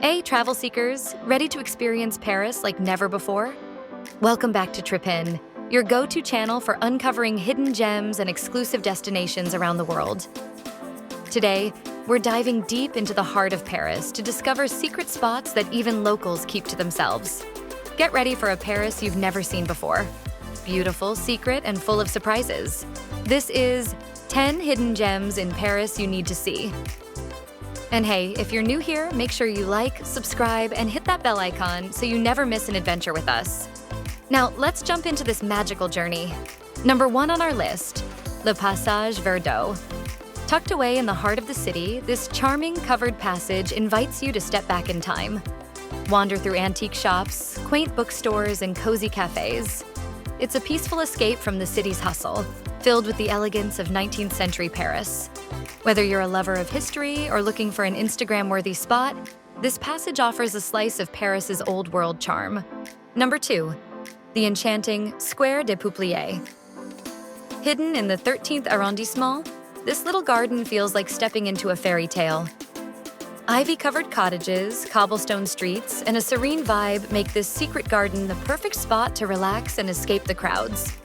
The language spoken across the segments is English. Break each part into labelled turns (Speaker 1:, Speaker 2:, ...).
Speaker 1: Hey, travel seekers, ready to experience Paris like never before? Welcome back to Tripinn, your go-to channel for uncovering hidden gems and exclusive destinations around the world. Today, we're diving deep into the heart of Paris to discover secret spots that even locals keep to themselves. Get ready for a Paris you've never seen before. Beautiful, secret, and full of surprises. This is 10 hidden gems in Paris you need to see. And hey, if you're new here, make sure you like, subscribe, and hit that bell icon so you never miss an adventure with us. Now, let's jump into this magical journey. Number 1 on our list, the Passage Verdeau. Tucked away in the heart of the city, this charming covered passage invites you to step back in time. Wander through antique shops, quaint bookstores, and cozy cafes. It's a peaceful escape from the city's hustle, filled with the elegance of 19th century Paris. Whether you're a lover of history or looking for an Instagram-worthy spot, this passage offers a slice of Paris's old world charm. Number 2, the enchanting Square des Peupliers. Hidden in the 13th arrondissement, this little garden feels like stepping into a fairy tale. Ivy-covered cottages, cobblestone streets, and a serene vibe make this secret garden the perfect spot to relax and escape the crowds.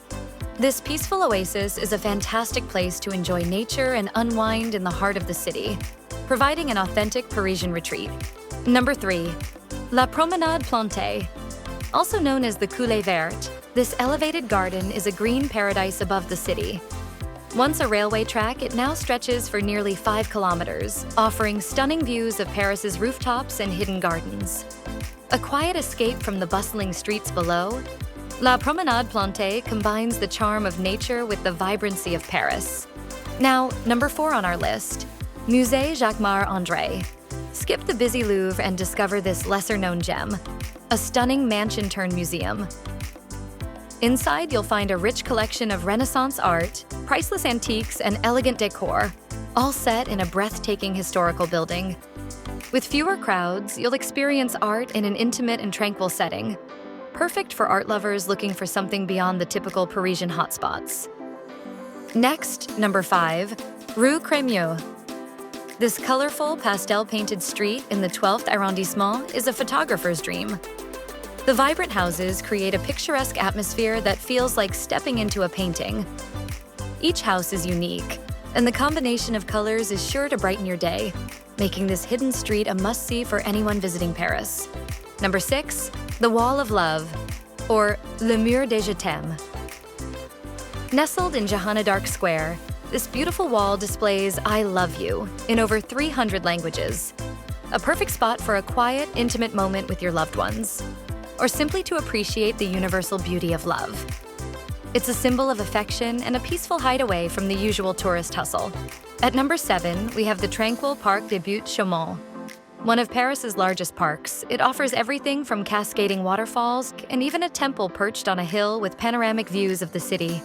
Speaker 1: This peaceful oasis is a fantastic place to enjoy nature and unwind in the heart of the city, providing an authentic Parisian retreat. Number 3, La Promenade Plantée. Also known as the Coulée Verte, this elevated garden is a green paradise above the city. Once a railway track, it now stretches for nearly 5 kilometers, offering stunning views of Paris's rooftops and hidden gardens. A quiet escape from the bustling streets below, La Promenade Plantée combines the charm of nature with the vibrancy of Paris. Now, number 4 on our list, Musée Jacquemart-André. Skip the busy Louvre and discover this lesser-known gem, a stunning mansion-turned museum. Inside, you'll find a rich collection of Renaissance art, priceless antiques, and elegant decor, all set in a breathtaking historical building. With fewer crowds, you'll experience art in an intimate and tranquil setting, perfect for art lovers looking for something beyond the typical Parisian hotspots. Next, number 5, Rue Crémieux. This colorful, pastel-painted street in the 12th arrondissement is a photographer's dream. The vibrant houses create a picturesque atmosphere that feels like stepping into a painting. Each house is unique, and the combination of colors is sure to brighten your day, making this hidden street a must-see for anyone visiting Paris. Number 6, the Wall of Love, or Le Mur des Je t'aime. Nestled in Jeanne d'Arc Square, this beautiful wall displays I love you in over 300 languages. A perfect spot for a quiet, intimate moment with your loved ones, or simply to appreciate the universal beauty of love. It's a symbol of affection and a peaceful hideaway from the usual tourist hustle. At number 7, we have the tranquil Parc de Buttes-Chaumont. One of Paris's largest parks, it offers everything from cascading waterfalls and even a temple perched on a hill with panoramic views of the city.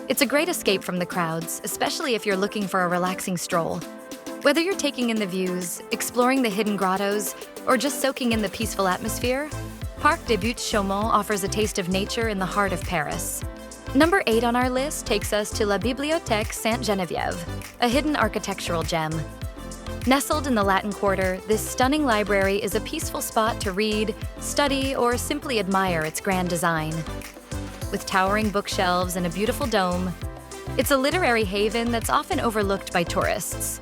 Speaker 1: It's a great escape from the crowds, especially if you're looking for a relaxing stroll. Whether you're taking in the views, exploring the hidden grottos, or just soaking in the peaceful atmosphere, Parc de Buttes-Chaumont offers a taste of nature in the heart of Paris. Number 8 on our list takes us to La Bibliothèque Sainte-Geneviève, a hidden architectural gem. Nestled in the Latin Quarter, this stunning library is a peaceful spot to read, study, or simply admire its grand design. With towering bookshelves and a beautiful dome, it's a literary haven that's often overlooked by tourists.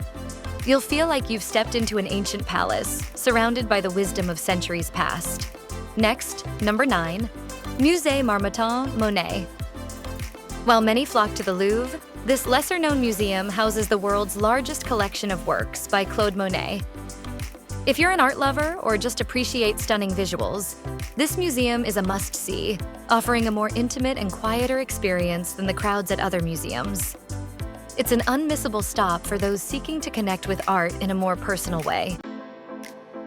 Speaker 1: You'll feel like you've stepped into an ancient palace, surrounded by the wisdom of centuries past. Next, number 9, Musée Marmottan, Monet. While many flock to the Louvre, this lesser-known museum houses the world's largest collection of works by Claude Monet. If you're an art lover or just appreciate stunning visuals, this museum is a must-see, offering a more intimate and quieter experience than the crowds at other museums. It's an unmissable stop for those seeking to connect with art in a more personal way.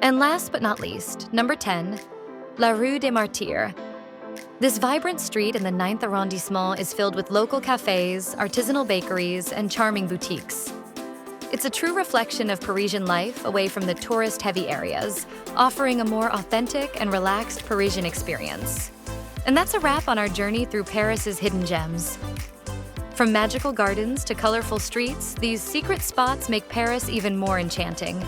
Speaker 1: And last but not least, number 10, La Rue des Martyrs. This vibrant street in the 9th arrondissement is filled with local cafes, artisanal bakeries, and charming boutiques. It's a true reflection of Parisian life away from the tourist-heavy areas, offering a more authentic and relaxed Parisian experience. And that's a wrap on our journey through Paris's hidden gems. From magical gardens to colorful streets, these secret spots make Paris even more enchanting.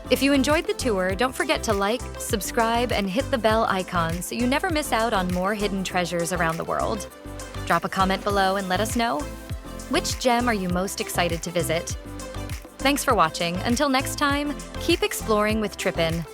Speaker 1: If you enjoyed the tour, don't forget to like, subscribe, and hit the bell icon so you never miss out on more hidden treasures around the world. Drop a comment below and let us know. Which gem are you most excited to visit? Thanks for watching. Until next time, keep exploring with Tripinn.